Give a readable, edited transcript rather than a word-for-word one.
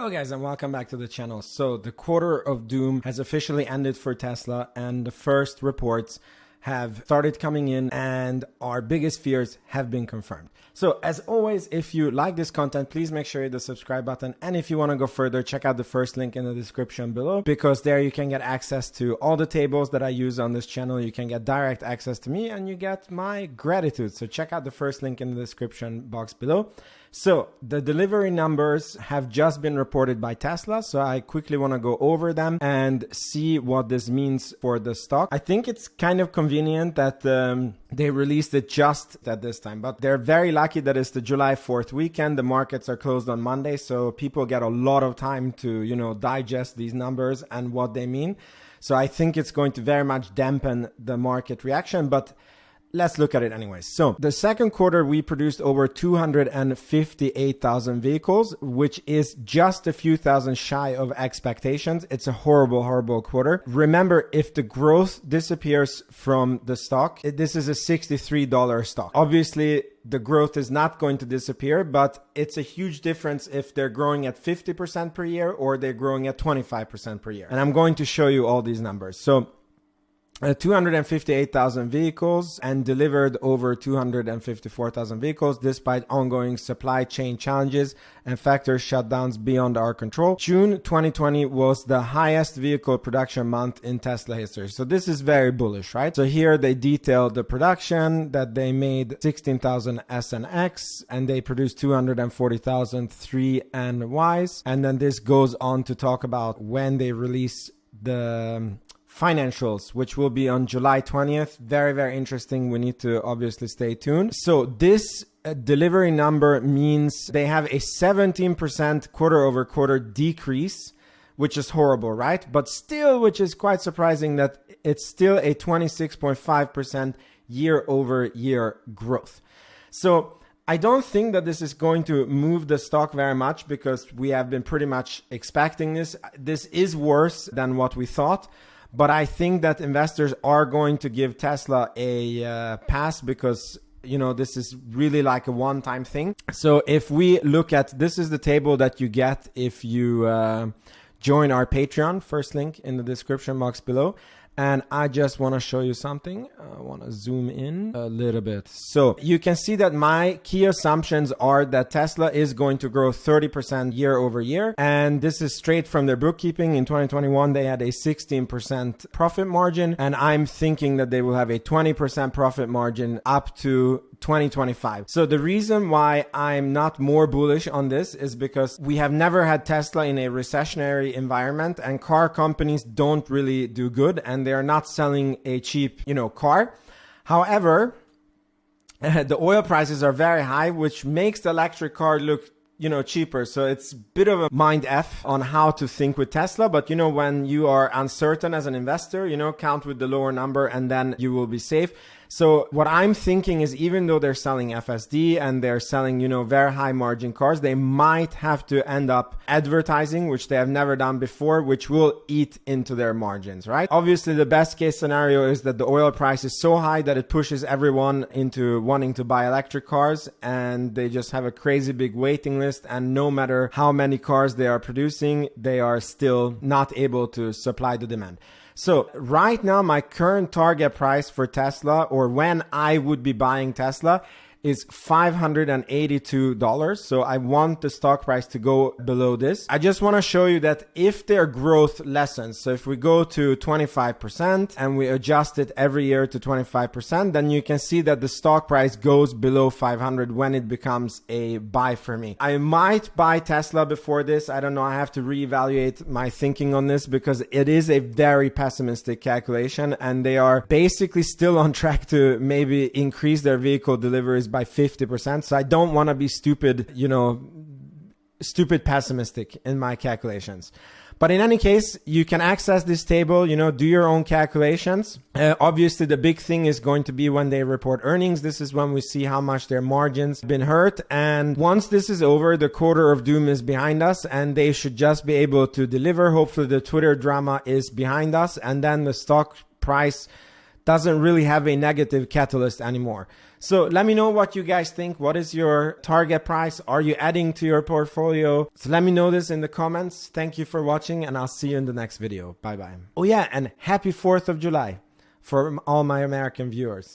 Hello guys and welcome back to the channel. So the quarter of doom has officially ended for Tesla and the first reports have started coming in and our biggest fears have been confirmed. So as always, if you like this content, please make sure you hit the subscribe button. And if you want to go further, check out the first link in the description below, because there you can get access to all the tables that I use on this channel. You can get direct access to me and you get my gratitude. So check out the first link in the description box below. So the delivery numbers have just been reported by Tesla. So I quickly want to go over them and see what this means for the stock. I think it's kind of convenient that they released it just at this time, but they're very lucky that it's the July 4th weekend. The markets are closed on Monday. So people get a lot of time to, digest these numbers and what they mean. So I think it's going to very much dampen the market reaction, but let's look at it anyways. So the second quarter, we produced over 258,000 vehicles, which is just a few thousand shy of expectations. It's a horrible, horrible quarter. Remember, if the growth disappears from the stock, this is a $63 stock. Obviously, the growth is not going to disappear, but it's a huge difference if they're growing at 50% per year or they're growing at 25% per year. And I'm going to show you all these numbers. So 258,000 vehicles and delivered over 254,000 vehicles despite ongoing supply chain challenges and factory shutdowns beyond our control. June 2020 was the highest vehicle production month in Tesla history. So this is very bullish, right? So here they detail the production that they made 16,000 S and X and they produced 240,000 3 and Ys. And then this goes on to talk about when they release the financials, which will be on July 20th. Very, very interesting. We need to obviously stay tuned. So this delivery number means they have a 17% quarter over quarter decrease, which is horrible, right? But still, which is quite surprising that it's still a 26.5% year over year growth. So I don't think that this is going to move the stock very much because we have been pretty much expecting this. This is worse than what we thought. But I think that investors are going to give Tesla a pass because, this is really like a one-time thing. So if we look at, this is the table that you get if you join our Patreon, first link in the description box below. And I just want to show you something. I want to zoom in a little bit. So you can see that my key assumptions are that Tesla is going to grow 30% year over year. And this is straight from their bookkeeping. In 2021, they had a 16% profit margin. And I'm thinking that they will have a 20% profit margin up to 2025. So the reason why I'm not more bullish on this is because we have never had Tesla in a recessionary environment and car companies don't really do good and they are not selling a cheap, car. However, the oil prices are very high, which makes the electric car look cheaper. So it's a bit of a mind F on how to think with Tesla. But when you are uncertain as an investor, count with the lower number and then you will be safe. So what I'm thinking is even though they're selling FSD and they're selling, very high margin cars, they might have to end up advertising, which they have never done before, which will eat into their margins, right? Obviously, the best case scenario is that the oil price is so high that it pushes everyone into wanting to buy electric cars and they just have a crazy big waiting list. And no matter how many cars they are producing, they are still not able to supply the demand. So right now, my current target price for Tesla, or when I would be buying Tesla, is $582. So I want the stock price to go below this. I just want to show you that if their growth lessens, so if we go to 25% and we adjust it every year to 25%, then you can see that the stock price goes below 500 when it becomes a buy for me. I might buy Tesla before this. I don't know. I have to reevaluate my thinking on this because it is a very pessimistic calculation and they are basically still on track to maybe increase their vehicle deliveries by 50%. So I don't want to be stupid pessimistic in my calculations. But in any case, you can access this table, do your own calculations. Obviously, the big thing is going to be when they report earnings. This is when we see how much their margins have been hurt. And once this is over, the quarter of doom is behind us and they should just be able to deliver. Hopefully, the Twitter drama is behind us and then the stock price doesn't really have a negative catalyst anymore. So let me know what you guys think. What is your target price? Are you adding to your portfolio? So let me know this in the comments. Thank you for watching, and I'll see you in the next video. Bye bye. Oh yeah, and happy 4th of July for all my American viewers.